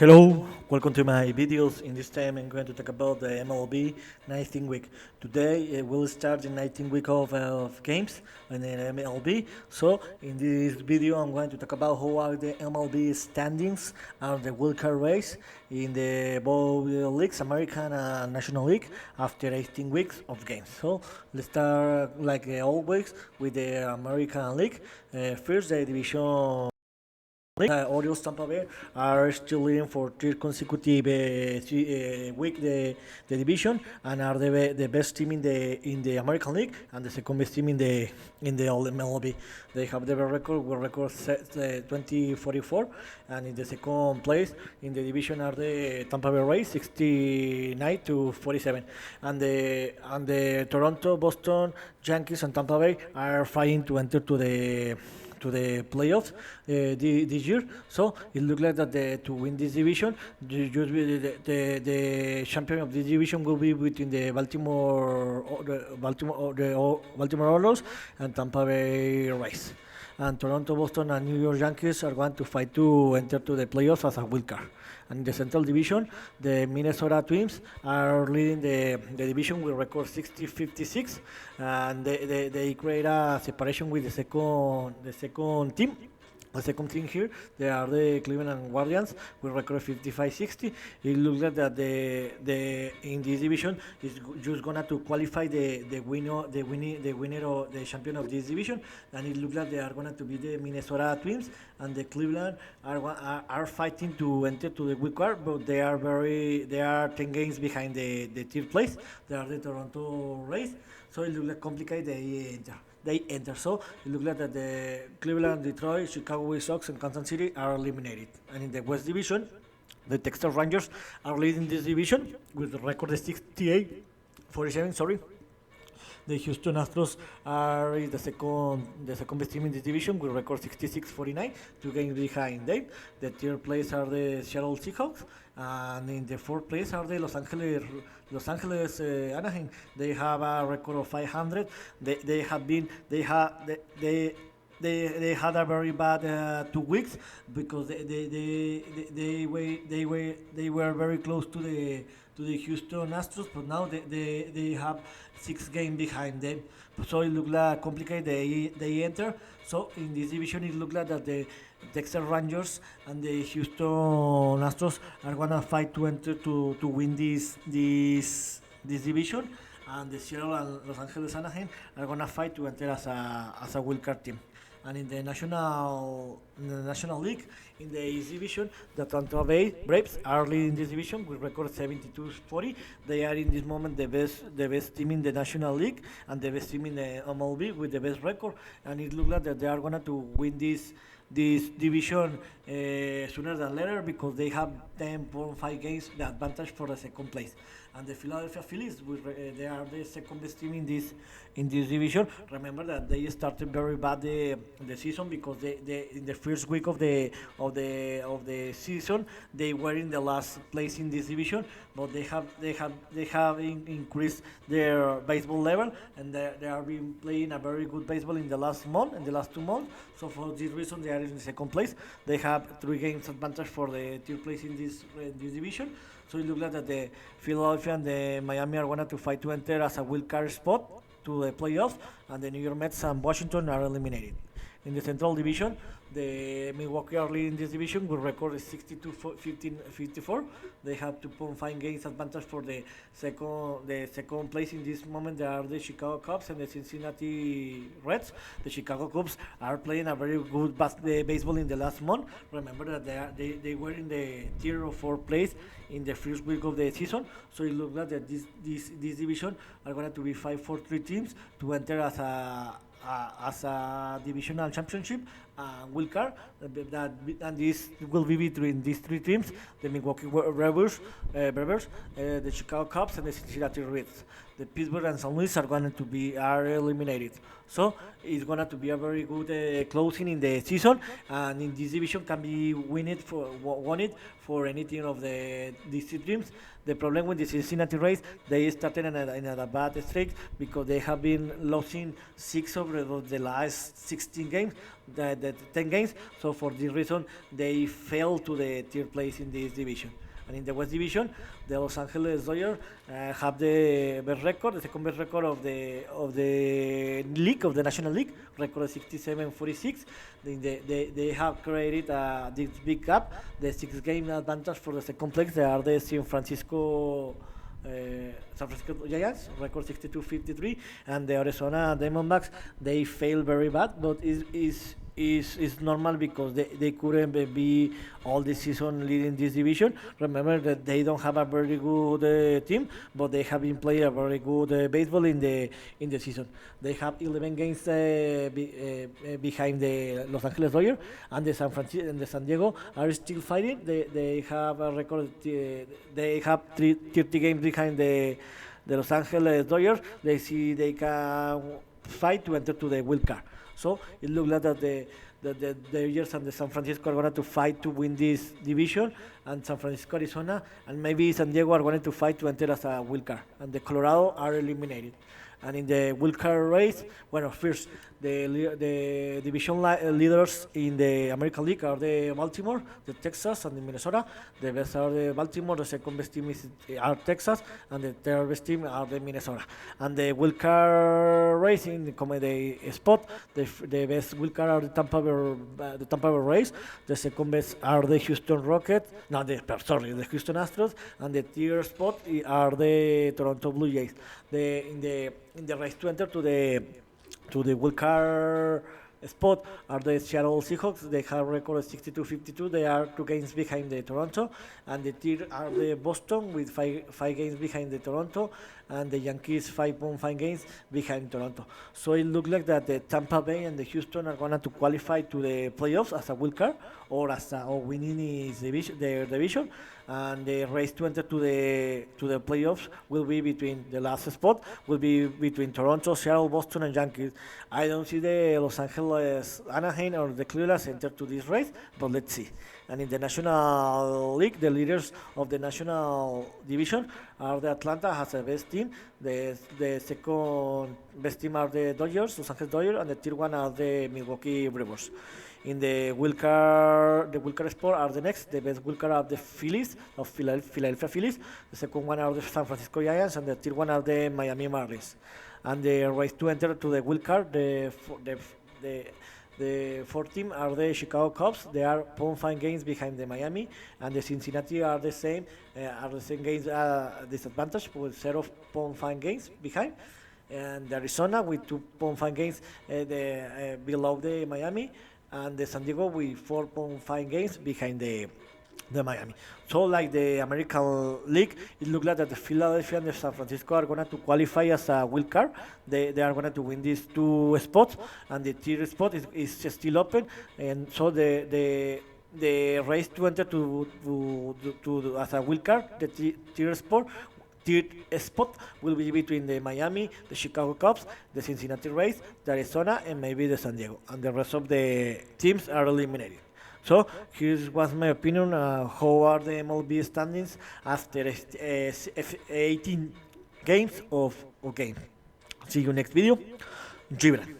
Hello, welcome to my videos. In this time, I'm going to talk about the MLB 19th week. Today, we'll start the 19th week of games in the MLB. So, in this video, I'm going to talk about how are the MLB standings and the Wildcard race in the both leagues, American and National League, after 18 weeks of games. So, let's start like always with the American League. First, the division. Orioles Tampa Bay are still leading for third consecutive week the division and are the best team in the American League and the second best team in the MLB. They have the best record with record 2044, and in the second place in the division are the Tampa Bay Rays 69 to 47, and the Toronto, Boston, Yankees, and Tampa Bay are fighting to enter to the playoffs this year. So it looks like that to win this division, the champion of this division will be between the Baltimore Orioles and Tampa Bay Rays. And Toronto, Boston, and New York Yankees are going to fight to enter to the playoffs as a wild card. And in the Central Division, the Minnesota Twins are leading the division with record 60-56, and they create a separation with the second team. The second thing here, they are the Cleveland Guardians with record 55-60. It looks like that the in this division is just gonna to qualify the winner of the champion of this division, and it looks like they are gonna to be the Minnesota Twins, and the Cleveland are fighting to enter to the wild card, but they are 10 games behind the third place. They are the Toronto Rays, so it looks like complicated. They enter. So it looks like that the Cleveland, Detroit, Chicago White Sox, and Kansas City are eliminated. And in the West Division, the Texas Rangers are leading this division with a record of 47. Sorry. The Houston Astros are the second best team in this division with record 66-49, 2 games behind them. The third place are the Seattle Seahawks, and in the fourth place are the Los Angeles Anaheim. They have a record of 500. They had a very bad 2 weeks because they were very close to the Houston Astros, but now they have 6 games behind them. So it looks like complicated. They enter. So in this division, it looks like that the Texas Rangers and the Houston Astros are gonna fight to enter to win this division, and the Seattle and Los Angeles Anaheim are gonna fight to enter as a wild card team. And in the National League, in the East Division, the Tampa Bay Braves are leading this division with record 72-40. They are in this moment the best team in the National League and the best team in the MLB with the best record. And it looks like that they are going to win this division sooner than later because they have 10.5 games the advantage for the second place. And the Philadelphia Phillies, they are the second best team in this division. Remember that they started very bad the season because they in the first week of the season they were in the last place in this division, but they have increased their baseball level, and they are been playing a very good baseball in the last 2 months. So for this reason they are in the second place. They have 3 games advantage for the third place in this division. So it looks like that the Philadelphia and the Miami are going to fight to enter as a wild card spot to the playoffs, and the New York Mets and Washington are eliminated. In the Central Division, the Milwaukee are leading this division with record 62-54. They have 2.5 games advantage for the second place in this moment. They are the Chicago Cubs and the Cincinnati Reds. The Chicago Cubs are playing a very good baseball in the last month. Remember that they were in the tier of 4th place in the first week of the season. So it looks like that this division are going to be 5-4-3 teams to enter as a divisional championship wild card. And this will be between these 3 teams: the Milwaukee Brewers, the Chicago Cubs, and the Cincinnati Reds. The Pittsburgh and St. Louis are eliminated. So it's going to be a very good closing in the season, and in this division can be won it for anything of these 2 teams. The problem with the Cincinnati Rays, they started in a bad streak because they have been losing 6 over the last 16 games. The the 10 games. So for this reason, they fell to the third place in this division. And in the West Division, the Los Angeles Dodgers have the best record, the second best record of the league, of the National League, record 67-46. They have created this big gap, the 6-game advantage for the second place. They are the San Francisco Giants, record 62-53, and the Arizona Diamondbacks, they fail very bad, but is normal because they couldn't be all the season leading this division. Remember that they don't have a very good team, but they have been playing a very good baseball in the season. They have 11 games behind the Los Angeles Dodgers, and the San Diego are still fighting. They have a record. They have 30 games behind the Los Angeles Dodgers. They see they can fight to enter to the wild card. So it looks like that the Dodgers and the San Francisco are going to fight to win this division, and San Francisco, Arizona, and maybe San Diego are going to fight to enter as a wild card, and the Colorado are eliminated. And in the wild card race, well, first the division leaders in the American League are the Baltimore, the Texas, and the Minnesota. The best are the Baltimore. The second best team are Texas, and the third best team are the Minnesota. And the wild card race in the spot, the best wild card are the Tampa Bay Rays. The second best are the Houston Rockets. No, the Houston Astros, and the third spot are the Toronto Blue Jays. In the race to enter to the wild card spot are the Seattle Seahawks. They have record 62-52. They are 2 games behind the Toronto, and the third are the Boston with five games behind the Toronto, and the Yankees 5.5 games behind Toronto. So it looks like that the Tampa Bay and the Houston are going to qualify to the playoffs as a wild card or winning their division, and the race to enter to the playoffs will be between the last spot will be between Toronto, Seattle, Boston, and Yankees. I don't see the Los Angeles, Anaheim, or the Cleveland enter to this race, but let's see. And in the National League, the leaders of the National Division are the Atlanta has the best team. The second best team are the Dodgers, Los Angeles Dodgers, and the third one are the Milwaukee Brewers. In the wild card sport are the next. The best wild card are the Phillies, of Philadelphia Phillies. The second one are the San Francisco Giants, and the third one are the Miami Marlins. And the race to enter to the wild card, the fourth team are the Chicago Cubs. They are 0.5 games behind the Miami, and the Cincinnati are the same games disadvantage with 0.5 games behind. And Arizona with 2.5 games below the Miami, and the San Diego with 4.5 games behind the Miami. So like the American League, it looks like that the Philadelphia and the San Francisco are going to qualify as a wild card. They are going to win these 2 spots, and the third spot is still open. And so the race to enter to as a wild card, the third spot will be between the Miami, the Chicago Cubs, the Cincinnati Rays, the Arizona, and maybe the San Diego. And the rest of the teams are eliminated. So here was my opinion. How are the MLB standings after 18 games of game? See you next video. Gibran.